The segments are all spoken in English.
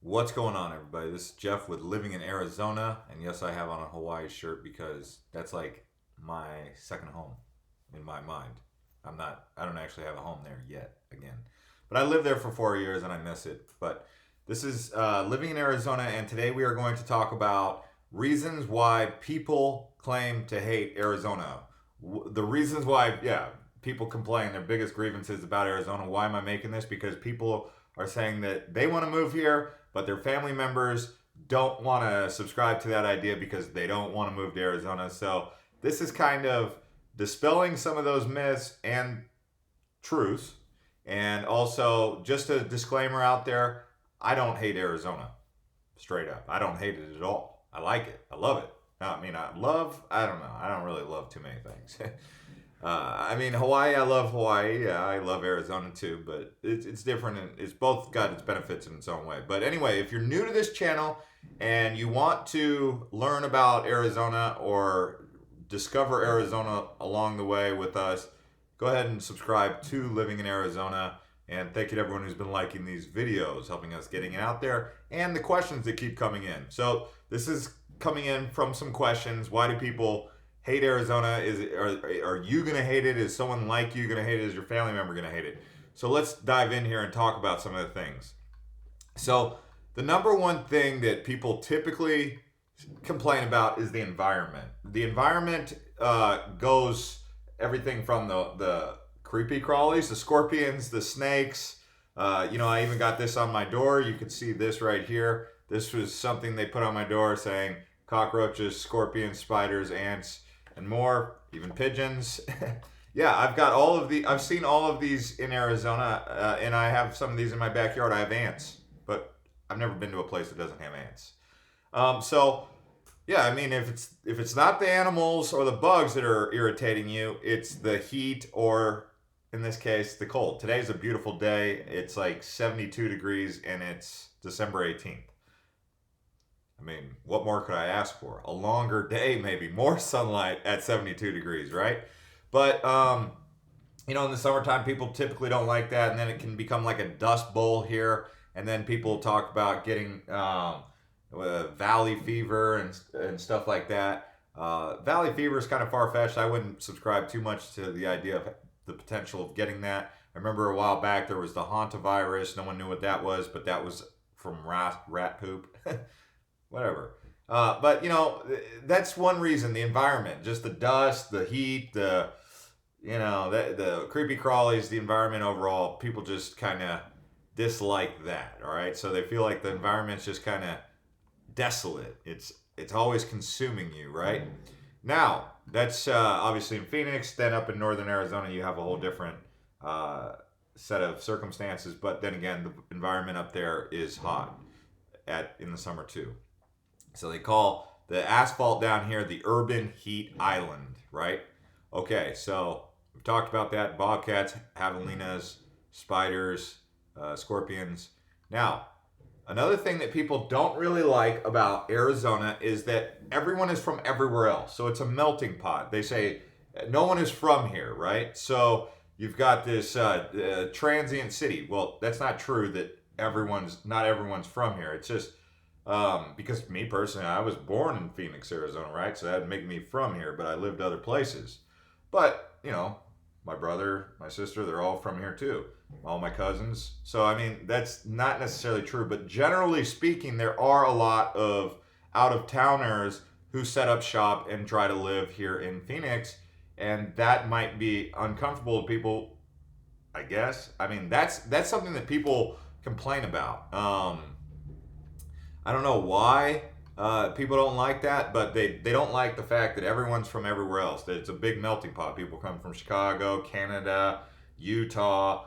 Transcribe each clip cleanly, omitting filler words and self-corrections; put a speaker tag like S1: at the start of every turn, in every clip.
S1: What's going on, everybody? This is Jeff with Living in Arizona, and yes, I have on a Hawaii shirt because that's like my second home in my mind. I don't actually have a home there yet, again. But I lived there for 4 years and I miss it. But this is Living in Arizona, and today we are going to talk about reasons why people claim to hate Arizona. The reasons why, yeah, people complain their biggest grievances about Arizona. Why am I making this? Because people are saying that they want to move here, but their family members don't want to subscribe to that idea because they don't want to move to Arizona. So this is kind of dispelling some of those myths and truths. And also, just a disclaimer out there, I don't hate Arizona. Straight up. I don't hate it at all. I like it. I love it. I don't know. I don't really love too many things. Hawaii, I love Hawaii. Yeah, I love Arizona too, but it's different and it's both got its benefits in its own way. But anyway, if you're new to this channel and you want to learn about Arizona or discover Arizona along the way with us, go ahead and subscribe to Living in Arizona. And thank you to everyone who's been liking these videos, helping us getting it out there, and the questions that keep coming in. So this is coming in from some questions. Why do people hate Arizona? Are you gonna hate it? Is someone like you gonna hate it? Is your family member gonna hate it? So let's dive in here and talk about some of the things. So the number one thing that people typically complain about is the environment. The environment goes everything from the creepy crawlies, the scorpions, the snakes. I even got this on my door. You can see this right here. This was something they put on my door saying cockroaches, scorpions, spiders, ants, and more, even pigeons. Yeah, I've seen all of these in Arizona, and I have some of these in my backyard. I have ants, but I've never been to a place that doesn't have ants. So yeah, I mean, if it's not the animals or the bugs that are irritating you, it's the heat or, in this case, the cold. Today's a beautiful day. It's like 72 degrees and it's December 18th. I mean, what more could I ask for? A longer day, maybe more sunlight at 72 degrees, right? But in the summertime, people typically don't like that, and then it can become like a dust bowl here. And then people talk about getting valley fever and stuff like that. Valley fever is kind of far fetched. I wouldn't subscribe too much to the idea of the potential of getting that. I remember a while back there was the hantavirus. No one knew what that was, but that was from rat poop. Whatever. But that's one reason: the environment, just the dust, the heat, the creepy crawlies, the environment overall. People just kind of dislike that. All right, so they feel like the environment's just kind of desolate. It's always consuming you, right? Now that's obviously in Phoenix. Then up in northern Arizona, you have a whole different set of circumstances. But then again, the environment up there is hot in the summer too. So they call the asphalt down here the urban heat island, right? Okay, so we've talked about that: bobcats, javelinas, spiders, scorpions. Now, another thing that people don't really like about Arizona is that everyone is from everywhere else. So it's a melting pot. They say no one is from here, right? So you've got this transient city. Well, that's not true that not everyone's from here. It's just because me personally, I was born in Phoenix, Arizona, right? So that'd make me from here, but I lived other places. But, my brother, my sister, they're all from here too. All my cousins. So, I mean, that's not necessarily true, but generally speaking, there are a lot of out of towners who set up shop and try to live here in Phoenix. And that might be uncomfortable to people, I guess. I mean, that's something that people complain about. I don't know why people don't like that, but they don't like the fact that everyone's from everywhere else. That it's a big melting pot. People come from Chicago, Canada, Utah,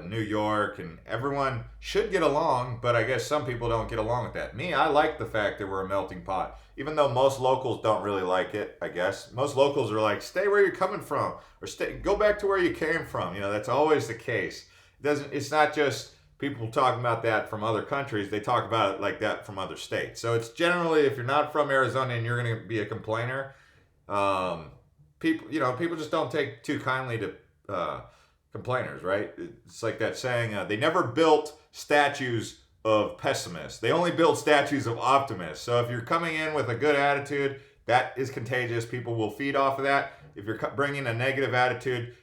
S1: New York, and everyone should get along, but I guess some people don't get along with that. Me, I like the fact that we're a melting pot, even though most locals don't really like it, I guess. Most locals are like, stay where you're coming from, or go back to where you came from. That's always the case. It's not just people talking about that from other countries. They talk about it like that from other states. So it's generally, if you're not from Arizona and you're going to be a complainer, people just don't take too kindly to complainers, right? It's like that saying, they never built statues of pessimists. They only build statues of optimists. So if you're coming in with a good attitude, that is contagious. People will feed off of that. If you're bringing a negative attitude,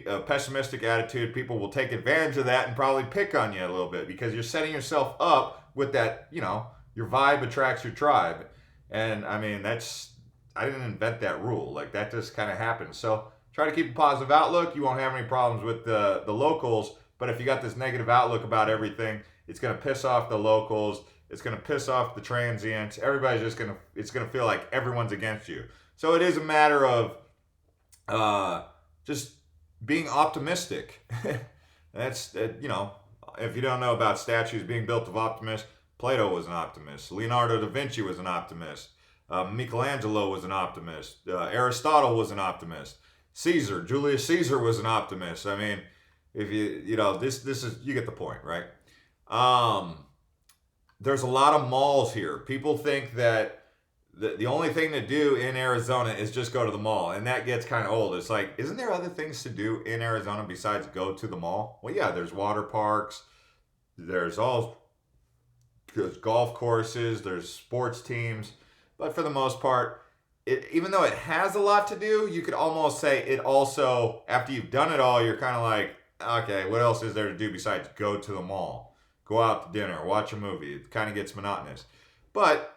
S1: a pessimistic attitude, people will take advantage of that and probably pick on you a little bit because you're setting yourself up with that, your vibe attracts your tribe. And I mean, I didn't invent that rule. Like that just kind of happens. So try to keep a positive outlook. You won't have any problems with the locals. But if you got this negative outlook about everything, it's going to piss off the locals. It's going to piss off the transients. Everybody's it's going to feel like everyone's against you. So it is a matter of just being optimistic. If you don't know about statues being built of optimists, Plato was an optimist. Leonardo da Vinci was an optimist. Michelangelo was an optimist. Aristotle was an optimist. Julius Caesar was an optimist. I mean, if this is, you get the point, right? There's a lot of malls here. People think that the only thing to do in Arizona is just go to the mall, and that gets kind of old. It's like, isn't there other things to do in Arizona besides go to the mall? Well, yeah, there's water parks, there's golf courses, there's sports teams, but for the most part, even though it has a lot to do, you could almost say it also, after you've done it all, you're kind of like, okay, what else is there to do besides go to the mall, go out to dinner, watch a movie? It kind of gets monotonous. But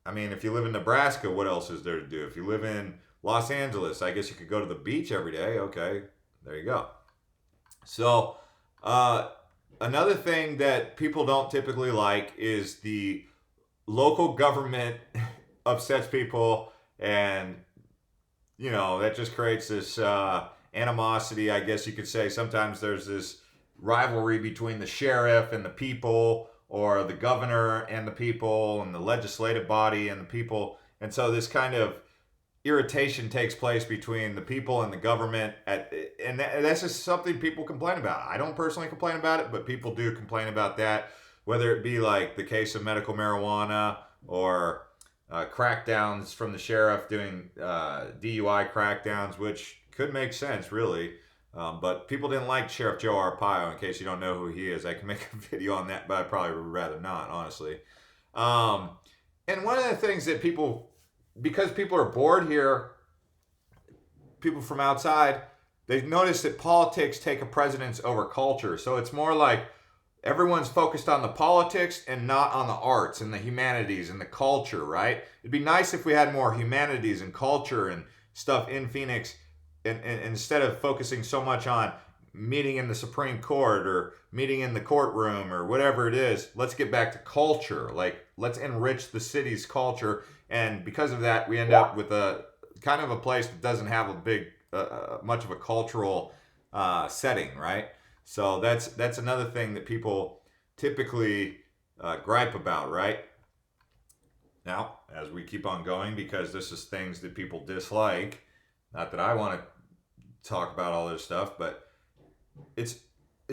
S1: I mean, if you live in Nebraska, what else is there to do? If you live in Los Angeles, I guess you could go to the beach every day. Okay, there you go. So, another thing that people don't typically like is the local government upsets people, and that just creates this animosity, I guess you could say. Sometimes there's this rivalry between the sheriff and the people, or the governor and the people, and the legislative body and the people. And so this kind of irritation takes place between the people and the government. And that's just something people complain about. I don't personally complain about it, but people do complain about that, whether it be like the case of medical marijuana or crackdowns from the sheriff doing DUI crackdowns, which could make sense, really. But people didn't like Sheriff Joe Arpaio. In case you don't know who he is, I can make a video on that, but I probably would rather not, honestly. And one of the things that because people are bored here, people from outside, they've noticed that politics take a precedence over culture. So it's more like everyone's focused on the politics and not on the arts and the humanities and the culture, right? It'd be nice if we had more humanities and culture and stuff in Phoenix. And instead of focusing so much on meeting in the Supreme Court or meeting in the courtroom or whatever it is, let's get back to culture. Like, let's enrich the city's culture. And because of that, we end up with a kind of a place that doesn't have a big, much of a cultural setting, right? So that's another thing that people typically gripe about, right? Now, as we keep on going, because this is things that people dislike, not that I want to talk about all this stuff, but it's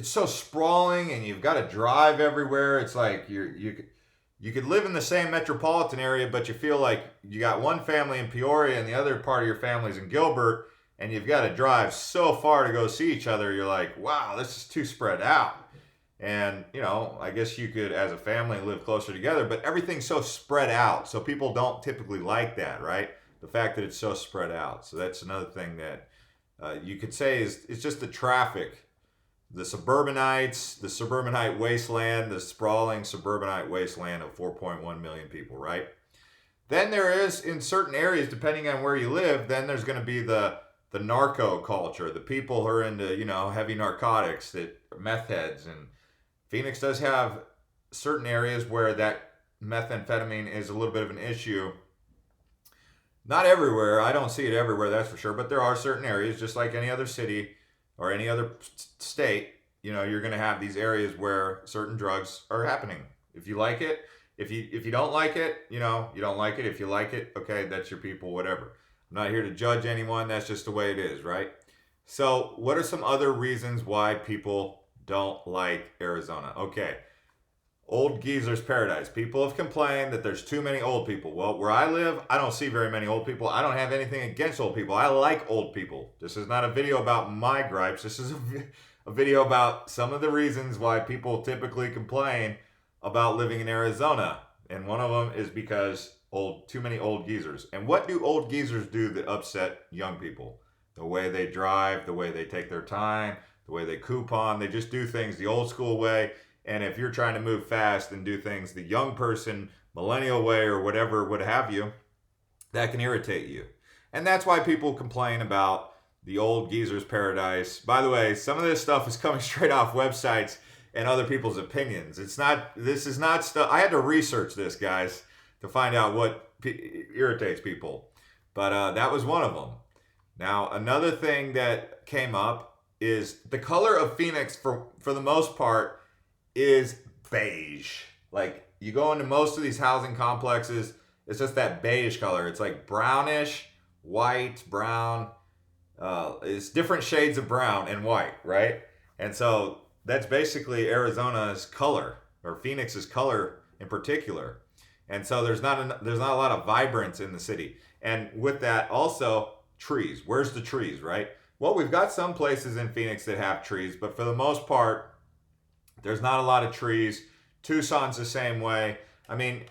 S1: so sprawling, and you've got to drive everywhere. It's like you could live in the same metropolitan area, but you feel like you got one family in Peoria and the other part of your family's in Gilbert, and you've got to drive so far to go see each other. You're like, wow, this is too spread out. And, I guess you could, as a family, live closer together, but everything's so spread out. So people don't typically like that, right? The fact that it's so spread out. So that's another thing that you could say it's just the traffic, the suburbanite wasteland, the sprawling suburbanite wasteland of 4.1 million people, right? Then there is, in certain areas, depending on where you live, then there's going to be the narco culture, the people who are into, heavy narcotics, that meth heads. And Phoenix does have certain areas where that methamphetamine is a little bit of an issue. Not everywhere. I don't see it everywhere, that's for sure. But there are certain areas, just like any other city or any other state, you're going to have these areas where certain drugs are happening. If you like it, if you don't like it, you don't like it. If you like it, okay, that's your people, whatever. I'm not here to judge anyone. That's just the way it is, right? So what are some other reasons why people don't like Arizona? Okay. Old geezer's paradise. People have complained that there's too many old people. Well, where I live, I don't see very many old people. I don't have anything against old people. I like old people. This is not a video about my gripes. This is a video about some of the reasons why people typically complain about living in Arizona. And one of them is because too many old geezers. And what do old geezers do that upset young people? The way they drive, the way they take their time, the way they coupon. They just do things the old school way. And if you're trying to move fast and do things the young person, millennial way, or whatever, what have you, that can irritate you. And that's why people complain about the old geezer's paradise. By the way, some of this stuff is coming straight off websites and other people's opinions. This is not stuff. I had to research this, guys, to find out what irritates people. But that was one of them. Now, another thing that came up is the color of Phoenix, for the most part, is beige. Like, you go into most of these housing complexes, it's just that beige color. It's like brownish, white, brown. It's different shades of brown and white, right? And so that's basically Arizona's color, or Phoenix's color in particular. And so there's not a lot of vibrance in the city. And with that, also trees. Where's the trees, right? Well, we've got some places in Phoenix that have trees, but for the most part, there's not a lot of trees. Tucson's the same way. I mean,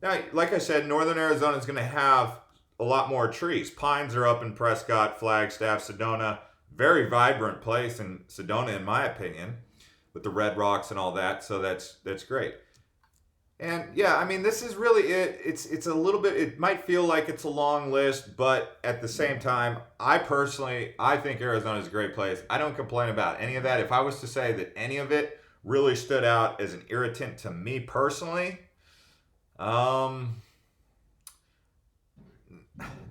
S1: Now, like I said, northern Arizona is going to have a lot more trees. Pines are up in Prescott, Flagstaff, Sedona. Very vibrant place in Sedona, in my opinion, with the red rocks and all that. So that's great. And yeah, I mean, this is really it. It's a little bit. It might feel like it's a long list, but at the same time, I think Arizona is a great place. I don't complain about any of that. If I was to say that any of it really stood out as an irritant to me personally, none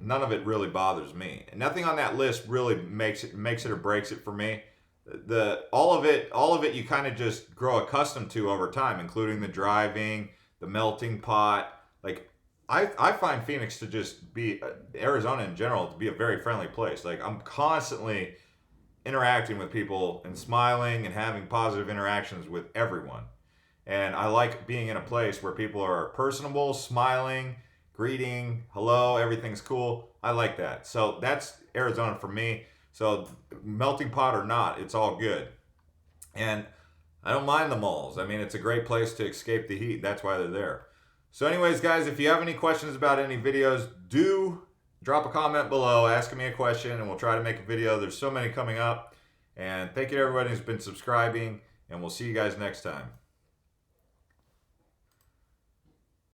S1: of it really bothers me. And nothing on that list really makes it or breaks it for me. All of it you kind of just grow accustomed to over time, including the driving, the melting pot. Like, I find Phoenix to just be, Arizona in general, to be a very friendly place. Like, I'm constantly interacting with people and smiling and having positive interactions with everyone. And I like being in a place where people are personable, smiling, greeting, hello, everything's cool. I like that. So that's Arizona for me. So melting pot or not, it's all good. And I don't mind the malls. I mean, it's a great place to escape the heat. That's why they're there. So anyways, guys, if you have any questions about any videos, do drop a comment below, ask me a question, and we'll try to make a video. There's so many coming up. And thank you to everybody who's been subscribing, and we'll see you guys next time.